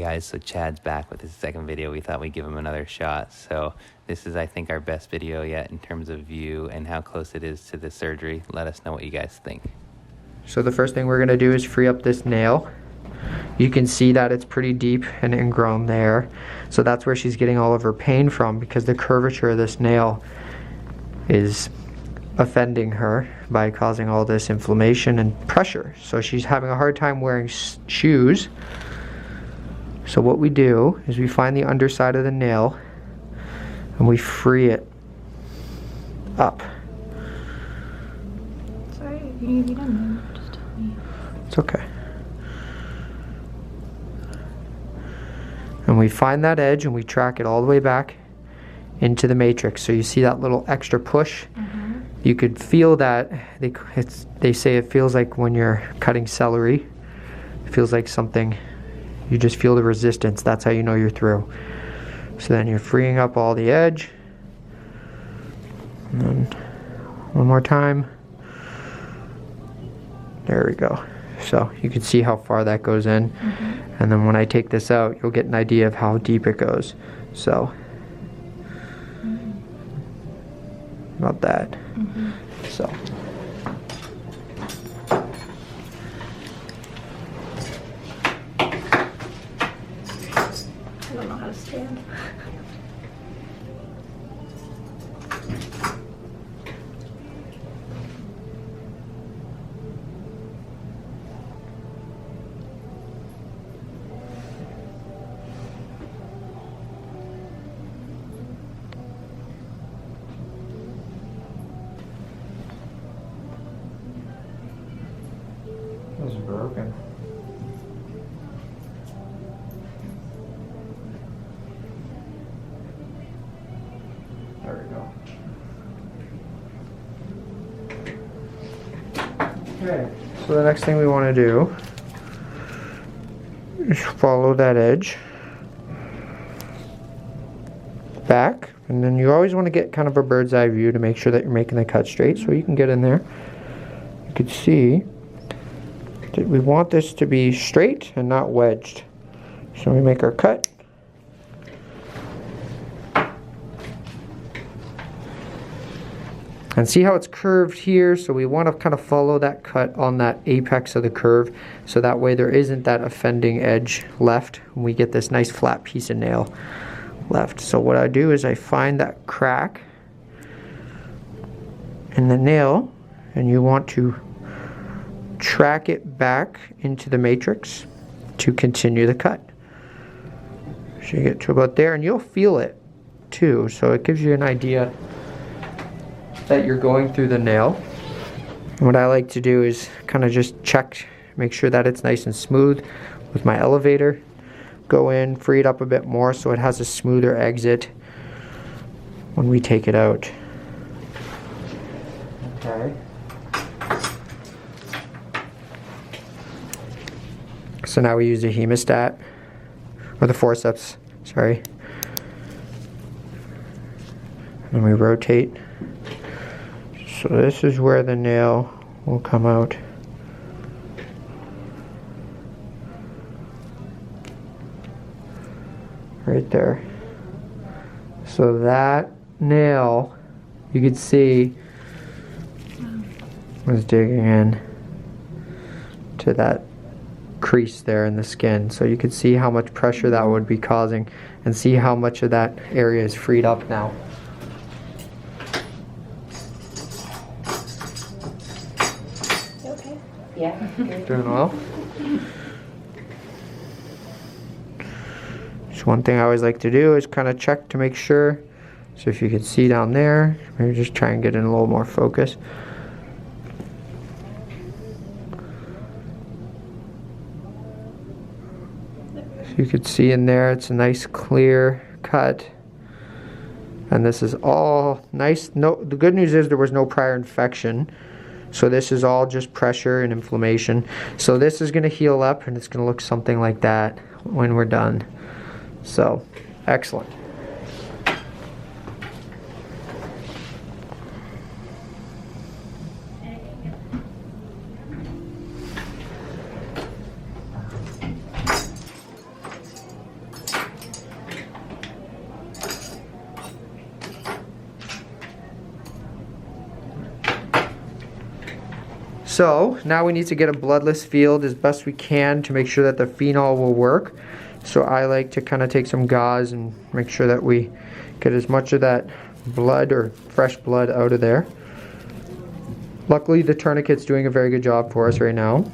guys, so Chad's back with his second video. We thought we'd give him another shot. So this is, I think, our best video yet in terms of view and how close it is to the surgery. Let us know what you guys think. So the first thing we're gonna do is free up this nail. You can see that it's pretty deep and ingrown there. So that's where she's getting all of her pain from, because the curvature of this nail is offending her by causing all this inflammation and pressure. So she's having a hard time wearing shoes. So what we do is we find the underside of the nail and we free it up. Sorry, you need to be done now. Just tell me. It's okay. And we find that edge and we track it all the way back into the matrix. So you see that little extra push? You could feel that. They say it feels like when you're cutting celery. It feels like something, you just feel the resistance. That's how you know you're through. So then you're freeing up all the edge. And then one more time. There we go. So you can see how far that goes in. And then when I take this out, you'll get an idea of how deep it goes. So, about that. So. I don't know how to stand. It was broken. There we go. Okay, so the next thing we want to do is follow that edge back, and then you always want to get kind of a bird's eye view to make sure that you're making the cut straight. So you can get in there. You can see that we want this to be straight and not wedged. So we make our cut. And see how it's curved here? So we want to kind of follow that cut on that apex of the curve, so that way there isn't that offending edge left, and we get this nice flat piece of nail left. So what I do is I find that crack in the nail, and you want to track it back into the matrix to continue the cut. So you get to about there, and you'll feel it too, so it gives you an idea that you're going through the nail. What I like to do is kind of just check, make sure that it's nice and smooth with my elevator. Go in, free it up a bit more so it has a smoother exit when we take it out. Okay. So now we use a hemostat, or the forceps, sorry. And we rotate. So this is where the nail will come out. Right there. So that nail, you could see, was digging in to that crease there in the skin. So you could see how much pressure that would be causing, and see how much of that area is freed up now. Okay. Yeah. Doing well. So one thing I always like to do is kind of check to make sure. So if you can see down there, maybe just try and get in a little more focus. So you could see in there, it's a nice clear cut. And this is all nice. No, the good news is there was no prior infection. So this is all just pressure and inflammation. So this is going to heal up, and it's going to look something like that when we're done. So, excellent. So now we need to get a bloodless field as best we can to make sure that the phenol will work. So I like to kind of take some gauze and make sure that we get as much of that blood or fresh blood out of there. Luckily the tourniquet's doing a very good job for us right now.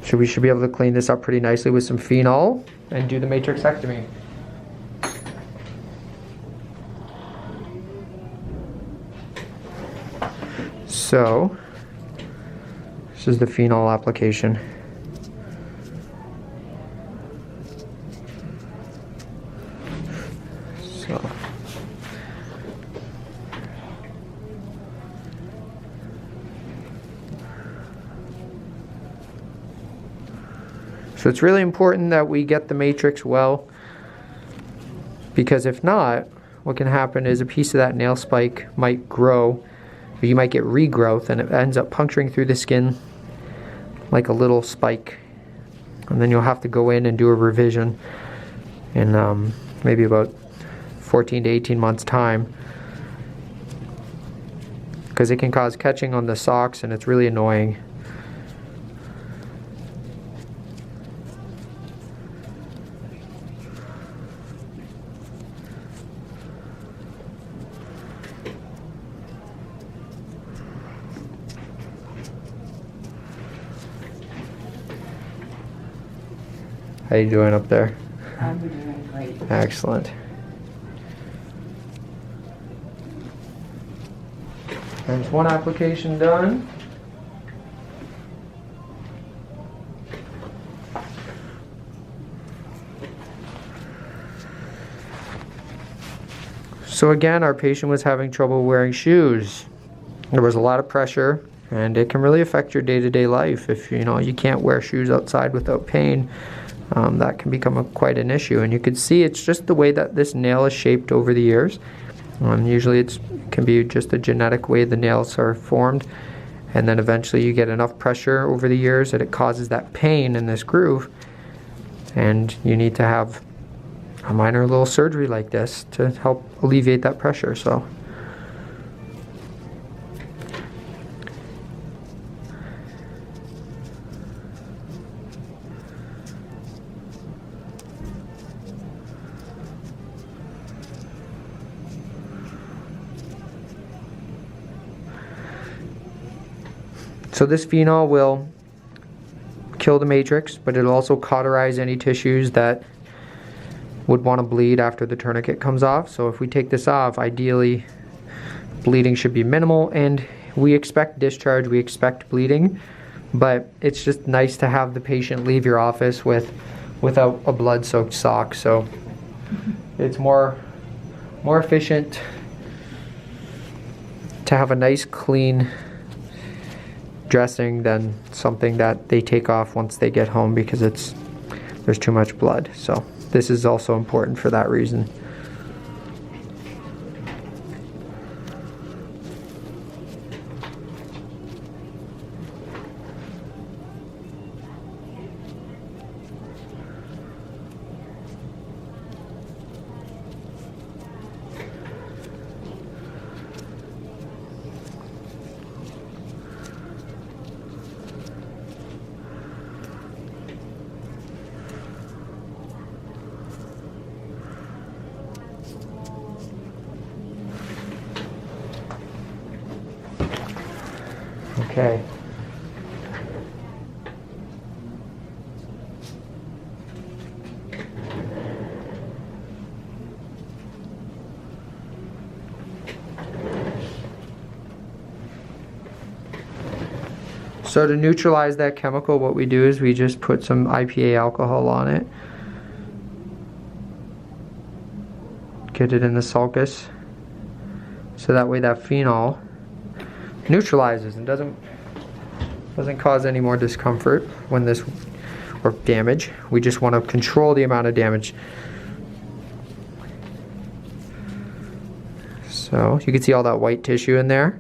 So we should be able to clean this up pretty nicely with some phenol and do the matrixectomy. So this is the phenol application. So it's really important that we get the matrix well, because if not, what can happen is a piece of that nail spike might grow, or you might get regrowth, and it ends up puncturing through the skin like a little spike. And then you'll have to go in and do a revision in maybe about 14 to 18 months time, because it can cause catching on the socks and it's really annoying. How you doing up there? I'm doing great. Excellent. There's one application done. So again, our patient was having trouble wearing shoes. There was a lot of pressure, and it can really affect your day-to-day life. If you can't wear shoes outside without pain, that can become quite an issue. And you can see it's just the way that this nail is shaped over the years. Usually it can be just a genetic way the nails are formed, and then eventually you get enough pressure over the years that it causes that pain in this groove, and you need to have a minor little surgery like this to help alleviate that pressure. So this phenol will kill the matrix, but it'll also cauterize any tissues that would want to bleed after the tourniquet comes off. So if we take this off, ideally bleeding should be minimal, and we expect discharge, we expect bleeding, but it's just nice to have the patient leave your office without a blood-soaked sock. So it's more efficient to have a nice clean dressing than something that they take off once they get home because there's too much blood. So this is also important for that reason. Okay. So to neutralize that chemical, what we do is we just put some IPA alcohol on it. Get it in the sulcus. So that way that phenol neutralizes and doesn't cause any more discomfort when this, or damage. We just want to control the amount of damage. So you can see all that white tissue in there.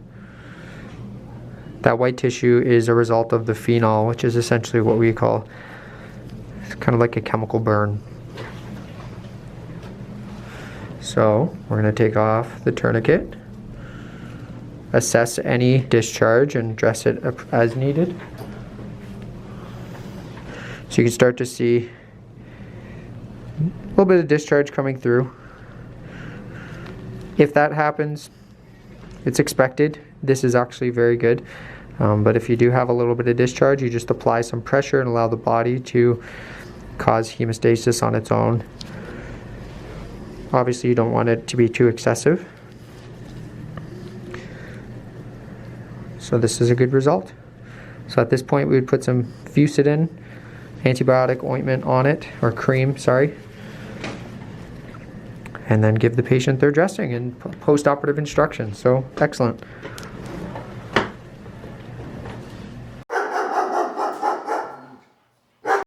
That white tissue is a result of the phenol, which is essentially what we call, it's kind of like a chemical burn. So we're going to take off the tourniquet. assess any discharge and dress it up as needed. So you can start to see a little bit of discharge coming through. If that happens, it's expected. This is actually very good. But if you do have a little bit of discharge, you just apply some pressure and allow the body to cause hemostasis on its own. Obviously, you don't want it to be too excessive. So this is a good result. So at this point, we would put some Fusidin antibiotic ointment on it, or cream, sorry, and then give the patient their dressing and post-operative instructions. So excellent.